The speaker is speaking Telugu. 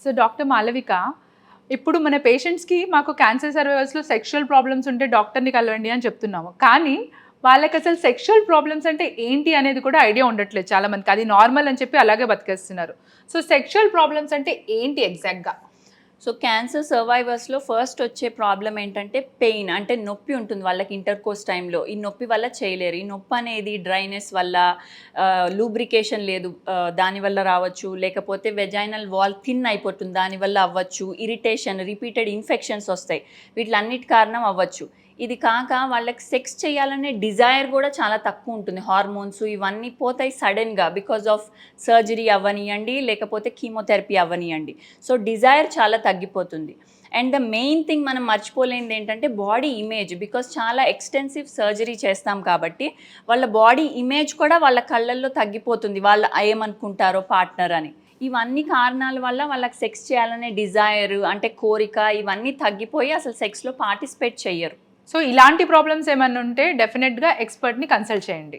సో డాక్టర్ మాలవిక, ఇప్పుడు మన పేషెంట్స్కి మాకు క్యాన్సర్ సర్వైవల్స్లో సెక్షువల్ ప్రాబ్లమ్స్ ఉంటే డాక్టర్ని కలవండి అని చెప్తున్నాము, కానీ వాళ్ళకి అసలు సెక్షువల్ ప్రాబ్లమ్స్ అంటే ఏంటి అనేది కూడా ఐడియా ఉండట్లేదు చాలా మందికి. అది నార్మల్ అని చెప్పి అలాగే బతికేస్తున్నారు. సో సెక్షువల్ ప్రాబ్లమ్స్ అంటే ఏంటి ఎగ్జాక్ట్గా? సో క్యాన్సర్ సర్వైవర్స్లో ఫస్ట్ వచ్చే ప్రాబ్లం ఏంటంటే పెయిన్, అంటే నొప్పి ఉంటుంది వాళ్ళకి ఇంటర్కోర్స్ టైంలో. ఈ నొప్పి వల్ల చేయలేరు. ఈ నొప్పి అనేది డ్రైనెస్ వల్ల, లూబ్రికేషన్ లేదు దానివల్ల రావచ్చు, లేకపోతే వెజైనల్ వాల్ థిన్ అయిపోతుంది దానివల్ల అవ్వచ్చు, ఇరిటేషన్, రిపీటెడ్ ఇన్ఫెక్షన్స్ వస్తాయి, వీటిలన్నిటి కారణం అవ్వచ్చు. ఇది కాక వాళ్ళకి సెక్స్ చేయాలనే డిజైర్ కూడా చాలా తక్కువ ఉంటుంది. హార్మోన్స్ ఇవన్నీ పోతాయి సడన్గా బికాజ్ ఆఫ్ సర్జరీ అవ్వనియండి, లేకపోతే కీమోథెరపీ అవ్వనియండి. సో డిజైర్ చాలా తగ్గిపోతుంది. అండ్ ద మెయిన్ థింగ్ మనం మర్చిపోలేనిది ఏంటంటే బాడీ ఇమేజ్. బికాజ్ చాలా ఎక్స్టెన్సివ్ సర్జరీ చేస్తాం కాబట్టి వాళ్ళ బాడీ ఇమేజ్ కూడా వాళ్ళ కళ్ళల్లో తగ్గిపోతుంది, వాళ్ళు ఏమనుకుంటారో పార్ట్నర్ అని. ఇవన్నీ కారణాల వల్ల వాళ్ళకి సెక్స్ చేయాలనే డిజైర్, అంటే కోరిక, ఇవన్నీ తగ్గిపోయి అసలు సెక్స్లో పార్టిసిపేట్ చెయ్యరు. సో ఇలాంటి ప్రాబ్లమ్స్ ఏమైనా ఉంటే డెఫినెట్గా ఎక్స్పర్ట్ని కన్సల్ట్ చేయండి.